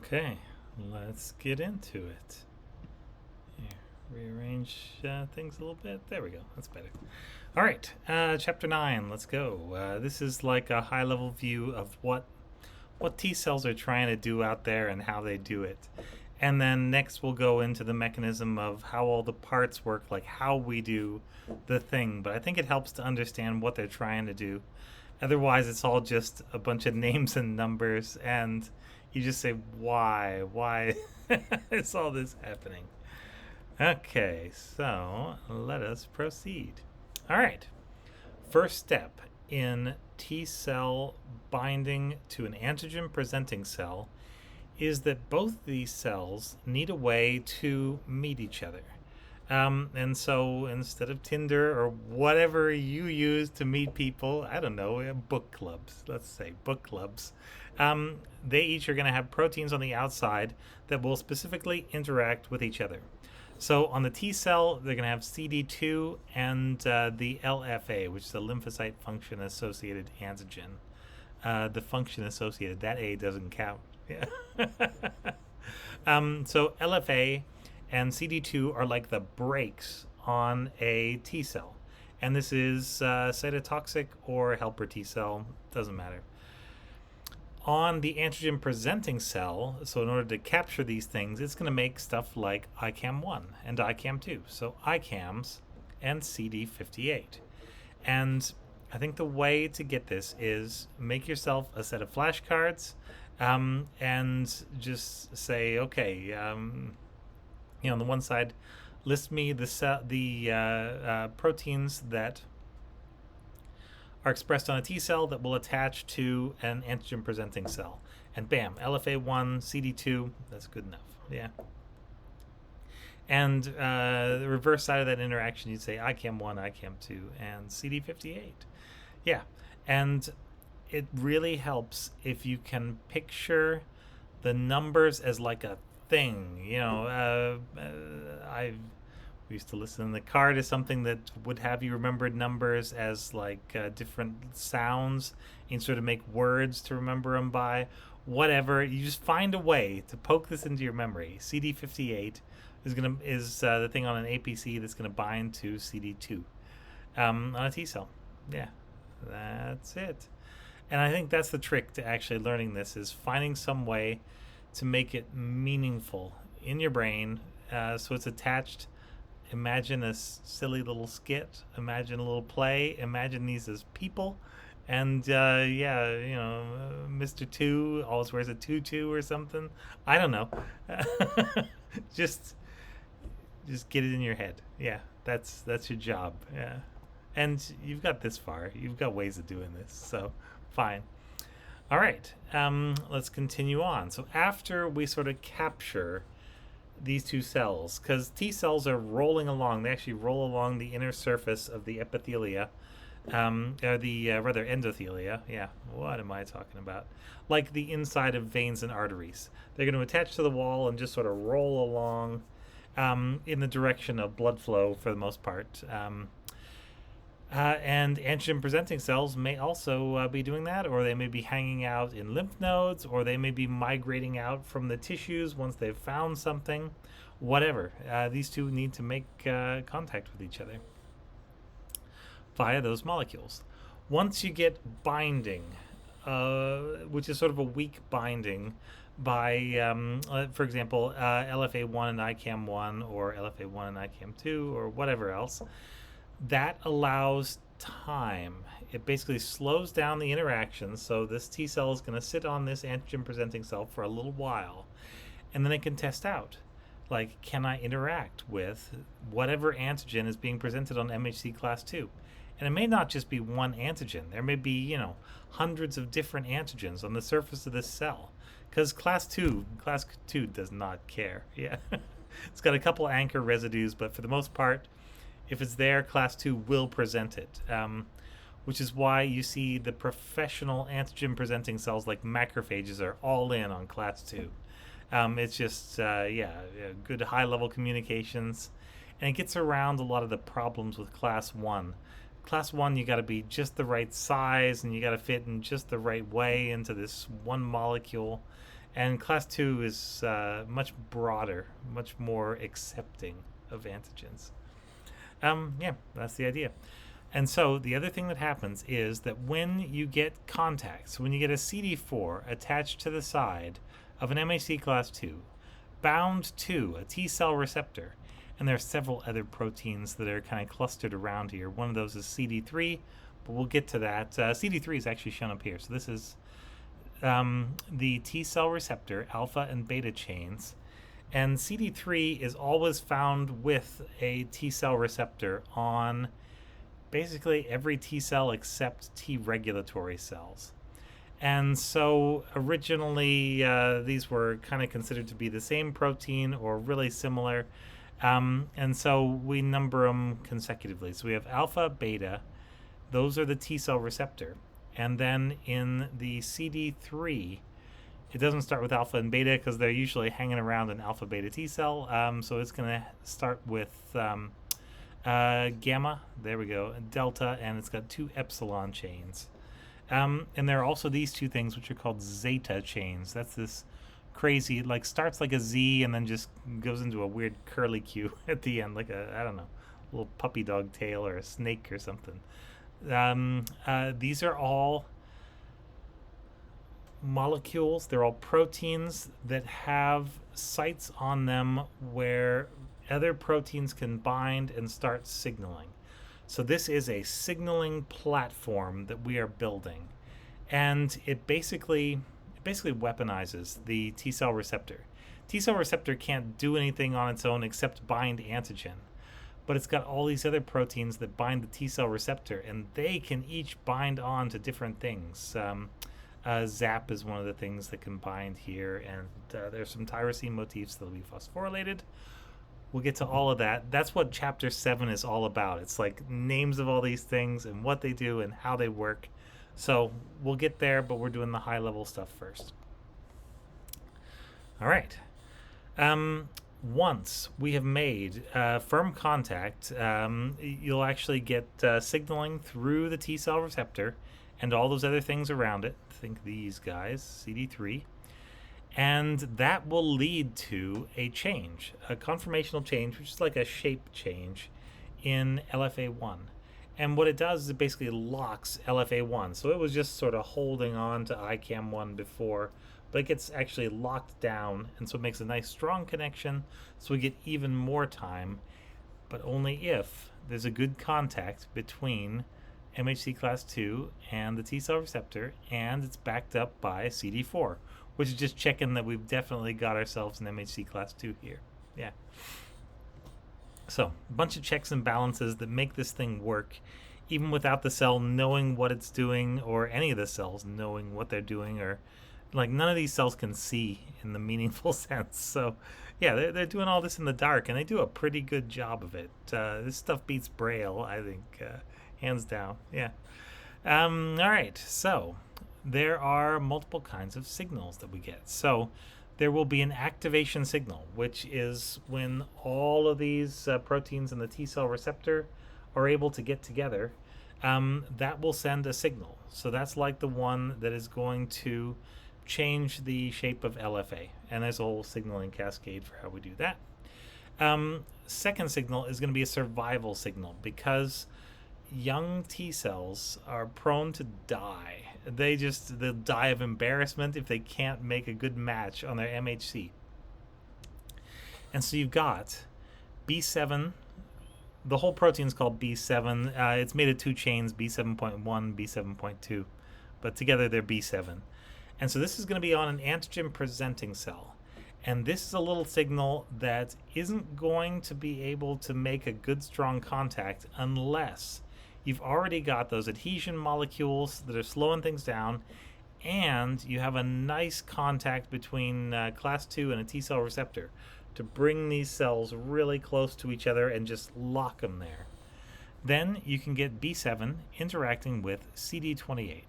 Okay, let's get into it. Here, rearrange things a little bit. There we go. That's better. All right, chapter 9. Let's go. This is like a high-level view of what T cells are trying to do out there and how they do it. And then next we'll go into the mechanism of how all the parts work, like how we do the thing. But I think it helps to understand what they're trying to do. Otherwise, it's all just a bunch of names and numbers, and you just say, why? Why is all this happening? Okay, so let us proceed. All right. First step in T cell binding to an antigen presenting cell is that both these cells need a way to meet each other. And so instead of Tinder or whatever you use to meet people, I don't know, book clubs, let's say book clubs, they each are going to have proteins on the outside that will specifically interact with each other. So on the T cell, they're going to have CD2 and the LFA, which is the lymphocyte function associated antigen. The function associated, that A doesn't count. Yeah. So LFA and CD2 are like the brakes on a T cell. And this is cytotoxic or helper T cell, doesn't matter. On the antigen presenting cell, so in order to capture these things, it's going to make stuff like ICAM1 and ICAM2. So ICAMs and CD58. And I think the way to get this is make yourself a set of flashcards and just say, okay, on the one side, list me the proteins that are expressed on a T cell that will attach to an antigen presenting cell. And bam, LFA1, CD2, that's good enough. Yeah. And the reverse side of that interaction, you'd say ICAM1, ICAM2, and CD58. Yeah. And it really helps if you can picture the numbers as like a thing. We used to listen in the car to something that would have you remember numbers as like different sounds and sort of make words to remember them by. Whatever, you just find a way to poke this into your memory. CD58 is the thing on an APC that's going to bind to CD2 on a T cell. Yeah, that's it. And I think that's the trick to actually learning this, is finding some way to make it meaningful in your brain, so it's attached. Imagine a silly little skit. Imagine a little play. Imagine these as people. And Mr. Two always wears a tutu or something. I don't know. just get it in your head. Yeah, that's your job. Yeah, and you've got this far. You've got ways of doing this. So fine. All right. Let's continue on. So after we sort of capture these two cells, because T cells are rolling along. They actually roll along the inner surface of the epithelia, or the rather endothelia. Yeah, what am I talking about? Like the inside of veins and arteries. They're going to attach to the wall and just sort of roll along in the direction of blood flow for the most part. And antigen-presenting cells may also be doing that, or they may be hanging out in lymph nodes, or they may be migrating out from the tissues once they've found something. Whatever. These two need to make contact with each other via those molecules. Once you get binding, which is sort of a weak binding by, for example, LFA1 and ICAM1, or LFA1 and ICAM2, or whatever else, that allows time. It basically slows down the interaction, so this T cell is going to sit on this antigen presenting cell for a little while, and then it can test out, like, can I interact with whatever antigen is being presented on MHC class 2? And it may not just be one antigen. There may be, hundreds of different antigens on the surface of this cell, because class 2 does not care. Yeah. It's got a couple anchor residues, but for the most part, if it's there, class 2 will present it, which is why you see the professional antigen-presenting cells like macrophages are all in on class 2. It's just, good high-level communications, and it gets around a lot of the problems with class 1. Class 1, you got to be just the right size, and you got to fit in just the right way into this one molecule, And class 2 is much broader, much more accepting of antigens. Yeah, that's the idea. And so the other thing that happens is that when you get contacts, when you get a CD4 attached to the side of an MHC class 2, bound to a T cell receptor, and there are several other proteins that are kind of clustered around here. One of those is CD3, but we'll get to that. CD3 is actually shown up here. So this is the T cell receptor, alpha and beta chains. And CD3 is always found with a T cell receptor on basically every T cell except T regulatory cells. And so originally these were kind of considered to be the same protein or really similar. And so we number them consecutively. So we have alpha, beta. Those are the T cell receptor. And then in the CD3, it doesn't start with alpha and beta because they're usually hanging around an alpha beta T cell. So it's going to start with gamma, there we go, delta, and it's got 2 epsilon chains. And there are also these 2 things which are called zeta chains. That's this crazy, like starts like a Z and then just goes into a weird curly Q at the end, like a, I don't know, little puppy dog tail or a snake or something. These are all molecules. They're all proteins that have sites on them where other proteins can bind and start signaling. So this is a signaling platform that we are building, and it basically weaponizes the T cell receptor. T cell receptor can't do anything on its own except bind antigen, but it's got all these other proteins that bind the T cell receptor, and they can each bind on to different things. ZAP is one of the things that can bind here, and there's some tyrosine motifs that will be phosphorylated. We'll get to all of that. That's what Chapter 7 is all about. It's like names of all these things and what they do and how they work. So we'll get there, but we're doing the high-level stuff first. All right. Once we have made firm contact, you'll actually get signaling through the T cell receptor and all those other things around it. Think these guys, CD3. And that will lead to a change, a conformational change, which is like a shape change in LFA1. And what it does is it basically locks LFA1. So it was just sort of holding on to ICAM1 before, but it gets actually locked down, and so it makes a nice strong connection, so we get even more time, but only if there's a good contact between MHC class 2 and the T cell receptor, and it's backed up by CD4, which is just checking that we've definitely got ourselves an MHC class 2 here. Yeah. So, a bunch of checks and balances that make this thing work, even without the cell knowing what it's doing, or any of the cells knowing what they're doing, or like none of these cells can see in the meaningful sense. So, yeah, they're doing all this in the dark, and they do a pretty good job of it. This stuff beats Braille, I think, hands down. Yeah. All right, so there are multiple kinds of signals that we get. So there will be an activation signal, which is when all of these proteins in the T cell receptor are able to get together. That will send a signal. So that's like the one that is going to change the shape of LFA. And there's a whole signaling cascade for how we do that. Second signal is going to be a survival signal, because young T cells are prone to die. They'll die of embarrassment if they can't make a good match on their MHC. And so you've got B7. The whole protein is called B7. It's made of 2 chains, B7.1, B7.2, but together they're B7. And so this is going to be on an antigen presenting cell. And this is a little signal that isn't going to be able to make a good strong contact unless you've already got those adhesion molecules that are slowing things down, and you have a nice contact between class 2 and a T cell receptor to bring these cells really close to each other and just lock them there. Then you can get B7 interacting with CD28.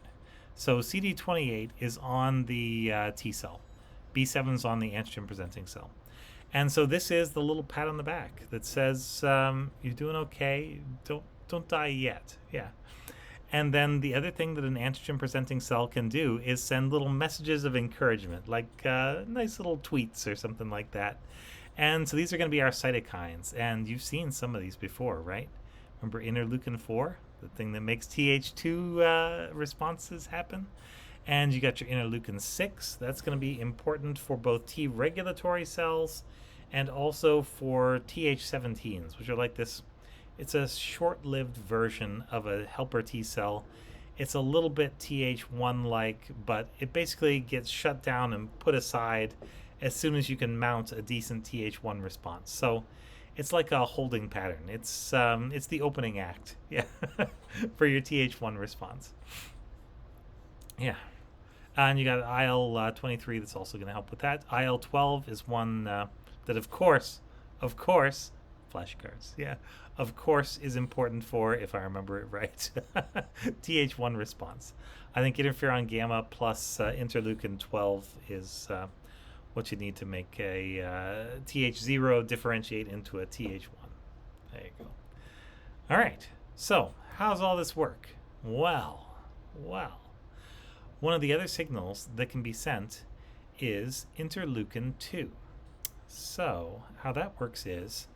So CD28 is on the T cell. B7 is on the antigen presenting cell. And so this is the little pat on the back that says, you're doing okay, don't die yet. Yeah. And then the other thing that an antigen presenting cell can do is send little messages of encouragement, like nice little tweets or something like that. And so these are going to be our cytokines. And you've seen some of these before, right? Remember interleukin 4, the thing that makes Th2 responses happen? And you got your interleukin 6. That's going to be important for both T regulatory cells and also for Th17s, which are like this. It's a short-lived version of a helper T cell. It's a little bit Th1-like, but it basically gets shut down and put aside as soon as you can mount a decent Th1 response. So it's like a holding pattern. It's the opening act, yeah, for your Th1 response. Yeah. And you got IL-23 that's also going to help with that. IL-12 is one that, of course, flashcards, yeah, of course, is important for, if I remember it right, Th1 response. I think interferon gamma plus interleukin 12 is what you need to make a Th0 differentiate into a Th1. There you go. All right, so how's all this work? Well, one of the other signals that can be sent is interleukin 2. So how that works is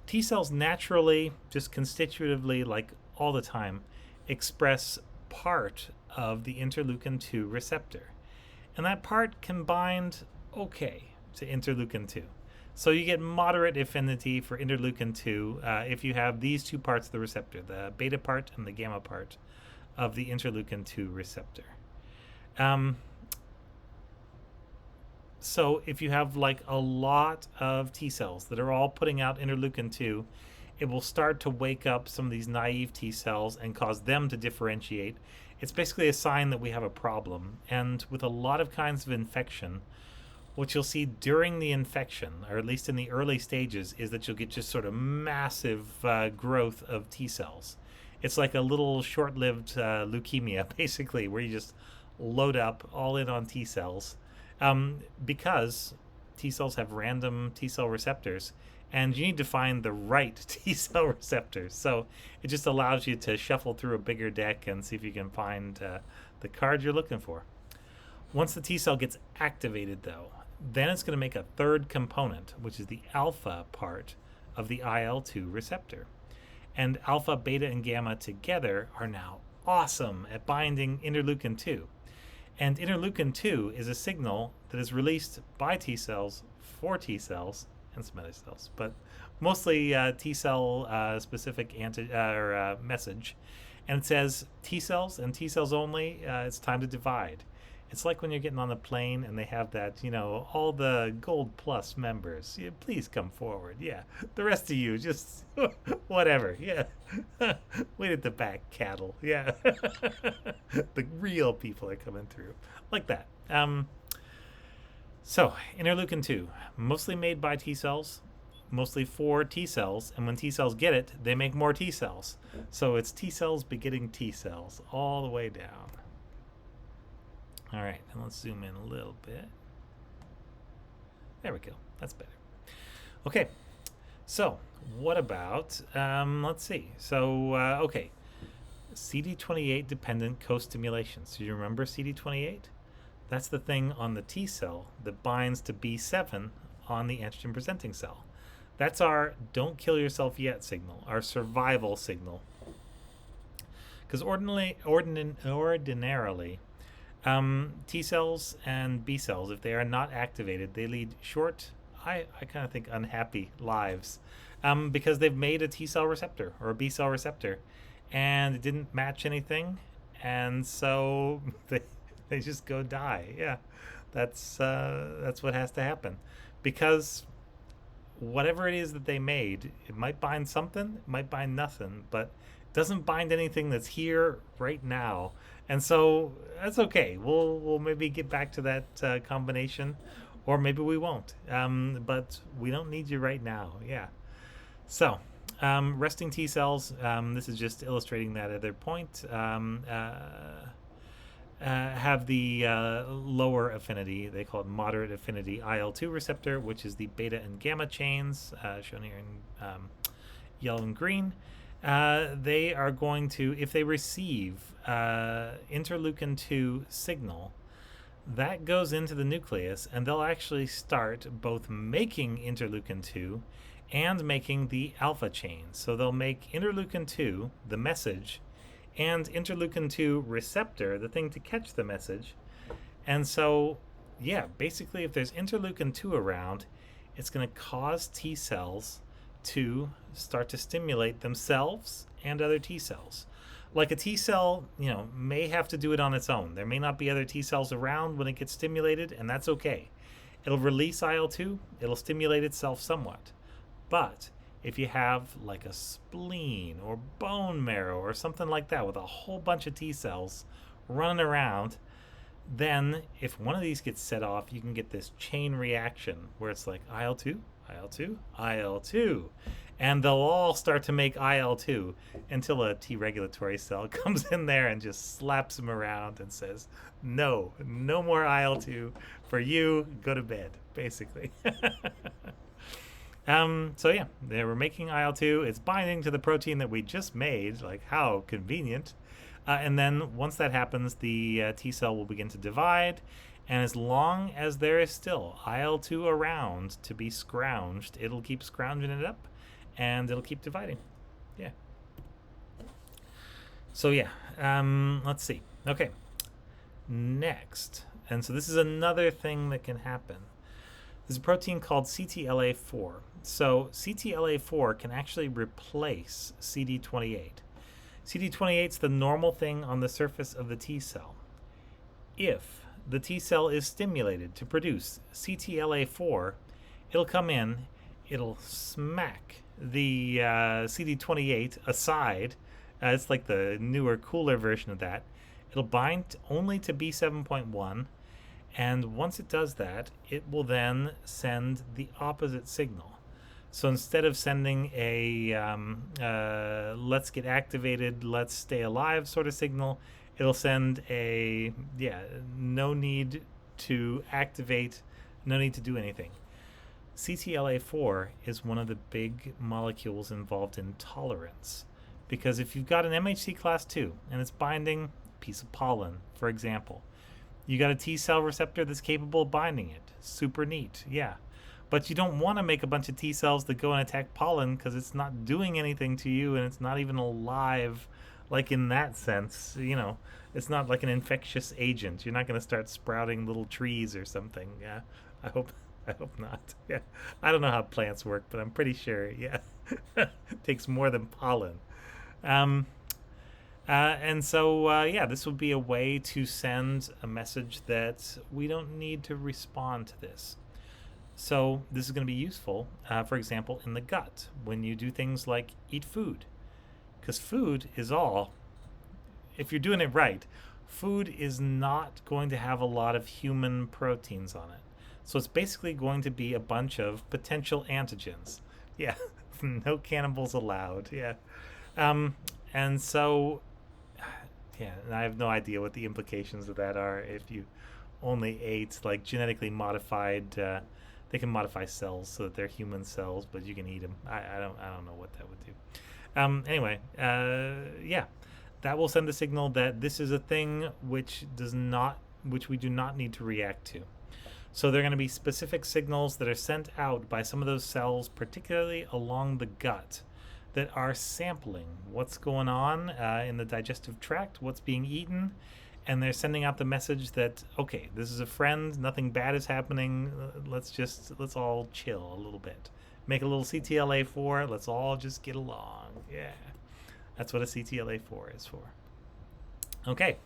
T cells naturally, just constitutively, like all the time, express part of the interleukin 2 receptor. And that part can bind okay to interleukin 2. So you get moderate affinity for interleukin 2 if you have these two parts of the receptor, the beta part and the gamma part of the interleukin 2 receptor. So if you have like a lot of T cells that are all putting out interleukin 2, it will start to wake up some of these naive T cells and cause them to differentiate. It's basically a sign that we have a problem. And with a lot of kinds of infection, what you'll see during the infection, or at least in the early stages, is that you'll get just sort of massive growth of T cells. It's like a little short-lived leukemia, basically, where you just load up all in on T cells. Because T cells have random T cell receptors, and you need to find the right T cell receptors. So it just allows you to shuffle through a bigger deck and see if you can find the card you're looking for. Once the T cell gets activated, though, then it's going to make a third component, which is the alpha part of the IL-2 receptor. And alpha, beta, and gamma together are now awesome at binding interleukin 2. And interleukin 2 is a signal that is released by T cells for T cells and some other cells, but mostly T cell specific message. And it says T cells and T cells only, it's time to divide. It's like when you're getting on the plane and they have that, all the Gold Plus members. Yeah, please come forward. Yeah, the rest of you, just whatever. Yeah, wait at the back, cattle. Yeah, the real people are coming through like that. So interleukin 2, mostly made by T cells, mostly for T cells, and when T cells get it, they make more T cells. So it's T cells begetting T cells all the way down. All right, and let's zoom in a little bit. There we go. That's better. Okay, so what about, let's see. So, okay, CD28 dependent co-stimulation. So you remember CD28? That's the thing on the T cell that binds to B7 on the antigen presenting cell. That's our don't kill yourself yet signal, our survival signal. Because ordinarily, T cells and B cells, if they are not activated, they lead short, I kind of think unhappy lives because they've made a T cell receptor or a B cell receptor and it didn't match anything, and so they just go die. Yeah, that's what has to happen, because whatever it is that they made, it might bind something, it might bind nothing, but it doesn't bind anything that's here right now. And so that's okay. We'll maybe get back to that combination, or maybe we won't. But we don't need you right now. Yeah. So resting T cells. This is just illustrating that other point. Have the lower affinity. They call it moderate affinity IL-2 receptor, which is the beta and gamma chains shown here in yellow and green. They are going to, if they receive interleukin 2 signal, that goes into the nucleus, and they'll actually start both making interleukin 2 and making the alpha chain. So they'll make interleukin 2, the message, and interleukin 2 receptor, the thing to catch the message. And so, yeah, basically if there's interleukin 2 around, it's going to cause T cells to start to stimulate themselves and other T cells. Like a T cell, may have to do it on its own. There may not be other T cells around when it gets stimulated, and that's okay. It'll release IL-2, it'll stimulate itself somewhat. But if you have like a spleen or bone marrow or something like that with a whole bunch of T cells running around, then if one of these gets set off, you can get this chain reaction where it's like IL-2, IL-2, IL-2. And they'll all start to make IL-2 until a T regulatory cell comes in there and just slaps them around and says, no more IL-2 for you, go to bed, basically. So yeah, they were making IL-2. It's binding to the protein that we just made. Like, how convenient. And then once that happens, the T cell will begin to divide. And as long as there is still IL-2 around to be scrounged, it'll keep scrounging it up, and it'll keep dividing. Yeah. So yeah, let's see. Okay. Next. And so this is another thing that can happen. There's a protein called CTLA4. So CTLA4 can actually replace CD28. CD28 is the normal thing on the surface of the T cell. If the T cell is stimulated to produce CTLA4, it'll come in, it'll smack the CD28 aside. It's like the newer, cooler version of that. It'll bind only to B7.1, and once it does that, it will then send the opposite signal. So instead of sending a let's get activated, let's stay alive sort of signal, it'll send a, no need to activate, no need to do anything. CTLA4 is one of the big molecules involved in tolerance. Because if you've got an MHC class 2 and it's binding a piece of pollen, for example, you got a T cell receptor that's capable of binding it. Super neat, yeah. But you don't want to make a bunch of T cells that go and attack pollen because it's not doing anything to you and it's not even alive, like in that sense. It's not like an infectious agent. You're not going to start sprouting little trees or something. Yeah, I hope not. Yeah, I don't know how plants work, but I'm pretty sure. Yeah, it takes more than pollen. And so, this would be a way to send a message that we don't need to respond to this. So this is going to be useful, for example, in the gut, when you do things like eat food. Because food is all, if you're doing it right, food is not going to have a lot of human proteins on it. So it's basically going to be a bunch of potential antigens. Yeah, no cannibals allowed, yeah. And so, I have no idea what the implications of that are if you only ate like genetically modified, they can modify cells so that they're human cells, but you can eat them. I don't know what that would do. Anyway, that will send a signal that this is a thing which we do not need to react to. So there are going to be specific signals that are sent out by some of those cells, particularly along the gut, that are sampling what's going on in the digestive tract, what's being eaten, and they're sending out the message that, okay, this is a friend, nothing bad is happening, let's all chill a little bit. Make a little CTLA4, let's all just get along. Yeah, that's what a CTLA4 is for. Okay,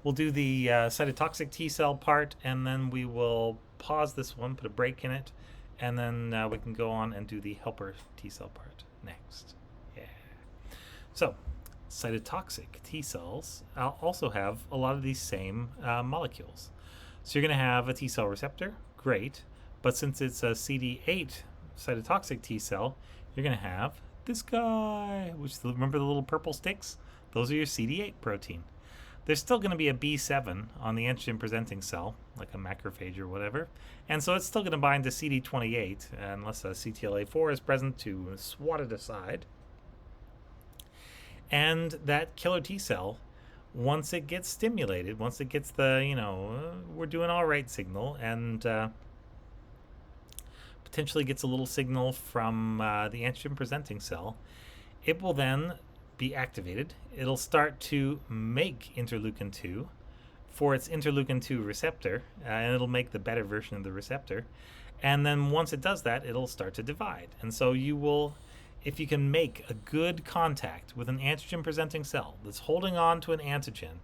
we'll do the cytotoxic T cell part, and then we will pause this one, put a break in it, and then we can go on and do the helper T cell part next. Yeah. So, cytotoxic T cells also have a lot of these same molecules. So you're going to have a T cell receptor, great, but since it's a CD8 cytotoxic T cell, you're going to have this guy, which, remember the little purple sticks? Those are your CD8 protein. There's still going to be a B7 on the antigen presenting cell, like a macrophage or whatever, and so it's still going to bind to CD28 unless a CTLA4 is present to swat it aside. And that killer T cell, once it gets stimulated, once it gets the, we're doing all right signal, and potentially gets a little signal from the antigen presenting cell, it will then be activated. It'll start to make interleukin 2 for its interleukin 2 receptor, and it'll make the better version of the receptor. And then once it does that, it'll start to divide. And so you will, if you can make a good contact with an antigen presenting cell that's holding on to an antigen,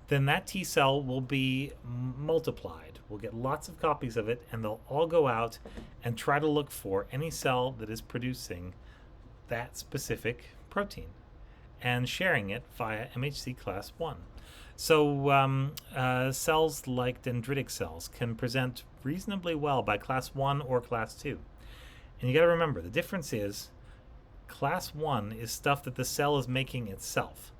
then that T cell will be multiplied. We'll get lots of copies of it, and they'll all go out and try to look for any cell that is producing that specific protein and sharing it via MHC class 1. So cells like dendritic cells can present reasonably well by class 1 or class 2. And you got to remember, the difference is class 1 is stuff that the cell is making itself.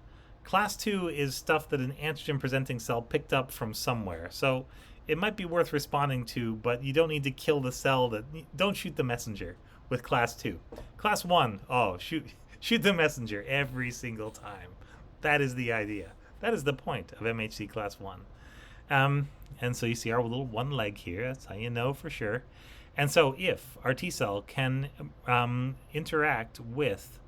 Class 2 is stuff that an antigen presenting cell picked up from somewhere. So it might be worth responding to, but you don't need to kill the cell. Don't shoot the messenger with class 2. Class 1, shoot the messenger every single time. That is the idea. That is the point of MHC class 1. And so you see our little one leg here. That's how you know for sure. And so if our T cell can interact with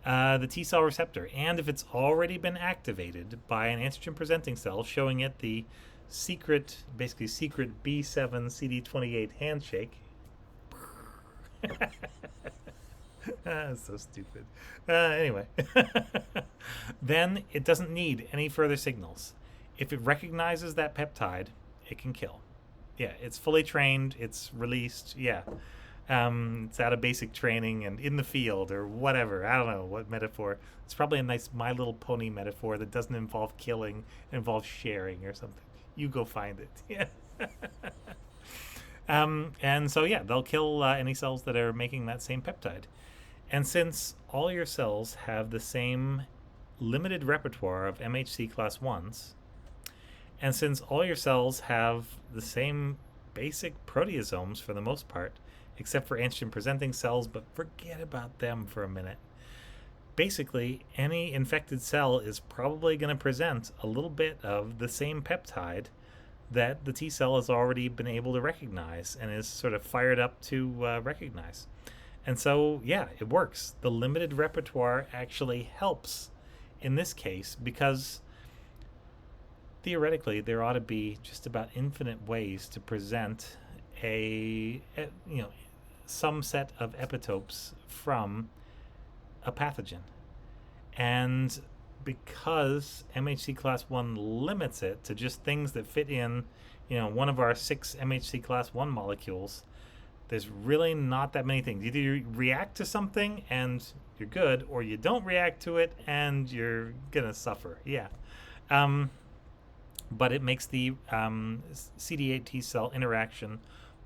the T cell receptor, and if it's already been activated by an antigen presenting cell showing it the secret B7 CD28 handshake. So stupid. Anyway, then it doesn't need any further signals. If it recognizes that peptide, it can kill. Yeah, it's fully trained. It's released. Yeah, it's out of basic training and in the field or whatever. I don't know what metaphor. It's probably a nice My Little Pony metaphor that doesn't involve killing, it involves sharing or something. You go find it. Yeah. And so, yeah, they'll kill any cells that are making that same peptide. And since all your cells have the same limited repertoire of MHC class 1s, and since all your cells have the same basic proteasomes for the most part, except for antigen presenting cells, but forget about them for a minute. Basically, any infected cell is probably going to present a little bit of the same peptide that the T cell has already been able to recognize and is sort of fired up to recognize. And so, yeah, it works. The limited repertoire actually helps in this case because theoretically there ought to be just about infinite ways to present some set of epitopes from a pathogen. And because MHC class 1 limits it to just things that fit in, one of our 6 MHC class 1 molecules, there's really not that many things. Either you react to something and you're good, or you don't react to it and you're gonna suffer. Yeah. But it makes the CD8 T cell interaction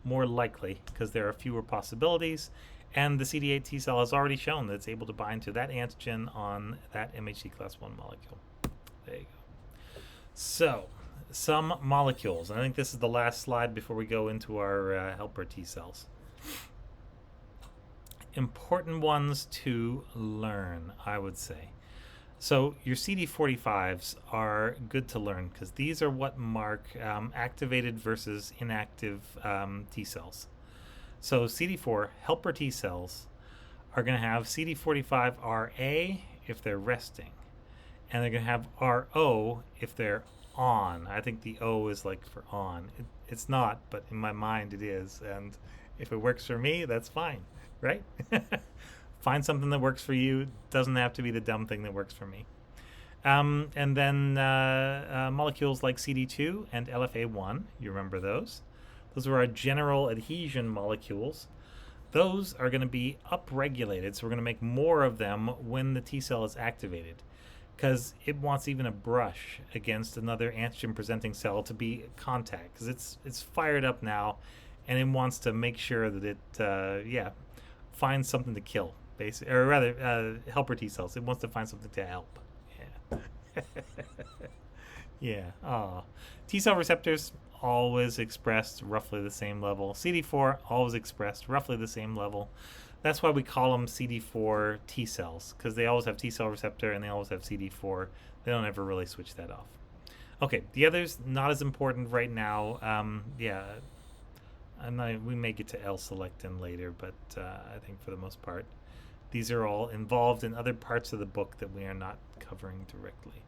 more likely because there are fewer possibilities, and the CD8 T cell has already shown that it's able to bind to that antigen on that MHC class 1 molecule. There you go. So, some molecules. And I think this is the last slide before we go into our helper T cells. Important ones to learn, I would say. So your CD45s are good to learn because these are what mark activated versus inactive T cells. So CD4 helper T cells are going to have CD45RA if they're resting, and they're going to have RO if they're on. I think the O is like for on. It's not, but in my mind it is, and if it works for me, that's fine, right? Find something that works for you. Doesn't have to be the dumb thing that works for me. And then molecules like CD2 and LFA1, you remember those? Those are our general adhesion molecules. Those are going to be upregulated, so we're going to make more of them when the T cell is activated, because it wants even a brush against another antigen-presenting cell to be contact, because it's fired up now, and it wants to make sure that it finds something to kill, basically, or rather, helper T cells. It wants to find something to help. Yeah. Yeah. T cell receptors always expressed roughly the same level. CD4 always expressed roughly the same level. That's why we call them CD4 T cells, because they always have T cell receptor and they always have CD4. They don't ever really switch that off. Okay, the others not as important right now. Yeah, we may get to L-selectin later, but I think for the most part, these are all involved in other parts of the book that we are not covering directly.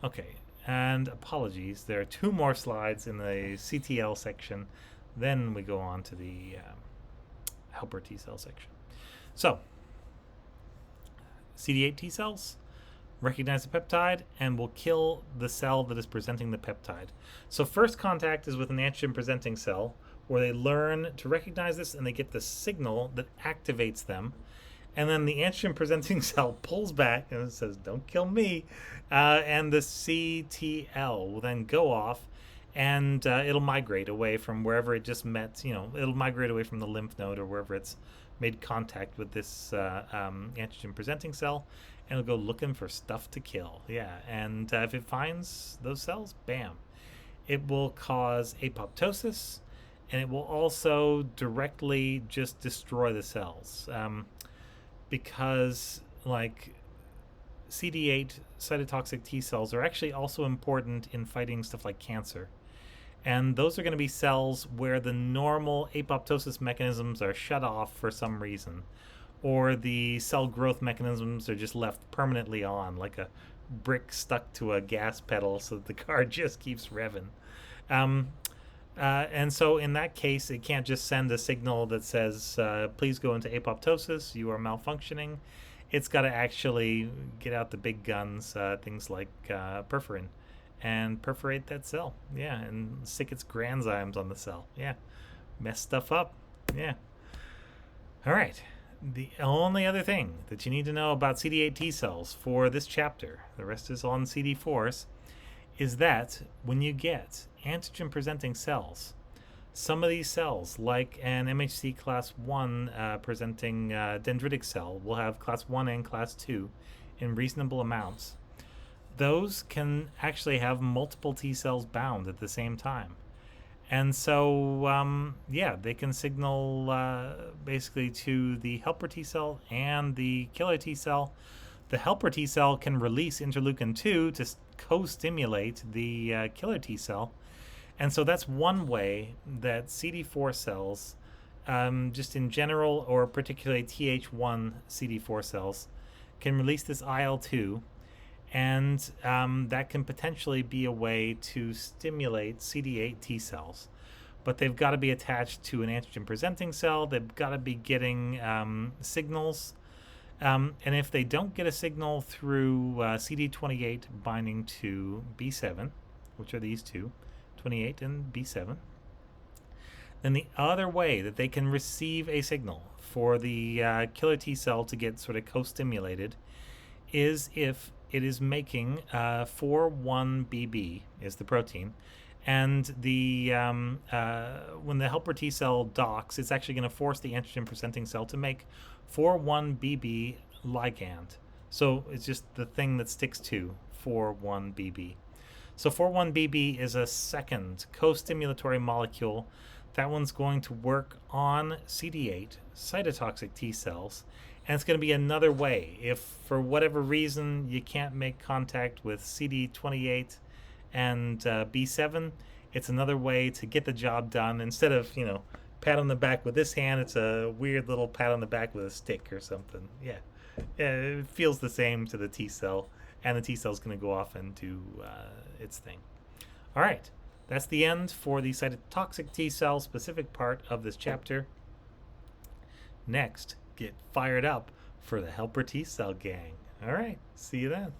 Okay, and apologies, there are 2 more slides in the CTL section. Then we go on to the helper T cell section. So, CD8 T cells recognize the peptide and will kill the cell that is presenting the peptide. So first contact is with an antigen presenting cell, where they learn to recognize this and they get the signal that activates them. And then the antigen presenting cell pulls back and it says, don't kill me. And the CTL will then go off and it'll migrate away from wherever it just met. It'll migrate away from the lymph node or wherever it's made contact with this antigen presenting cell, and it'll go looking for stuff to kill. Yeah, and if it finds those cells, bam, it will cause apoptosis, and it will also directly just destroy the cells, because like CD8 cytotoxic T cells are actually also important in fighting stuff like cancer. And those are going to be cells where the normal apoptosis mechanisms are shut off for some reason, or the cell growth mechanisms are just left permanently on, like a brick stuck to a gas pedal so that the car just keeps revving. And so in that case, it can't just send a signal that says, please go into apoptosis, you are malfunctioning. It's got to actually get out the big guns, things like perforin, and perforate that cell. Yeah, and stick its granzymes on the cell. Yeah, mess stuff up. Yeah. All right. The only other thing that you need to know about CD8 T cells for this chapter, the rest is on CD4s, is that when you get antigen presenting cells, some of these cells, like an MHC class 1 presenting dendritic cell, will have class 1 and class 2 in reasonable amounts. Those can actually have multiple T cells bound at the same time. And so, yeah, they can signal basically to the helper T cell and the killer T cell. The helper T cell can release interleukin 2 to co-stimulate the killer T cell. And so that's one way that CD4 cells, just in general, or particularly Th1 CD4 cells, can release this IL-2. And that can potentially be a way to stimulate CD8 T cells. But they've got to be attached to an antigen presenting cell. They've got to be getting signals. And if they don't get a signal through CD28 binding to B7, which are these two, 28 and B7, then the other way that they can receive a signal for the killer T cell to get sort of co-stimulated is if it is making 4-1BB is the protein, and the when the helper T cell docks, it's actually going to force the antigen presenting cell to make 4-1BB ligand. So it's just the thing that sticks to 4-1BB. So 4-1BB is a second co-stimulatory molecule. That one's going to work on CD8 cytotoxic T cells. And it's going to be another way. If for whatever reason you can't make contact with CD28 and B7, it's another way to get the job done. Instead of, pat on the back with this hand, it's a weird little pat on the back with a stick or something. Yeah, it feels the same to the T cell, and the T cell is going to go off and do its thing. All right, that's the end for the cytotoxic T cell specific part of this chapter. Next, get fired up for the helper T cell gang. All right, see you then.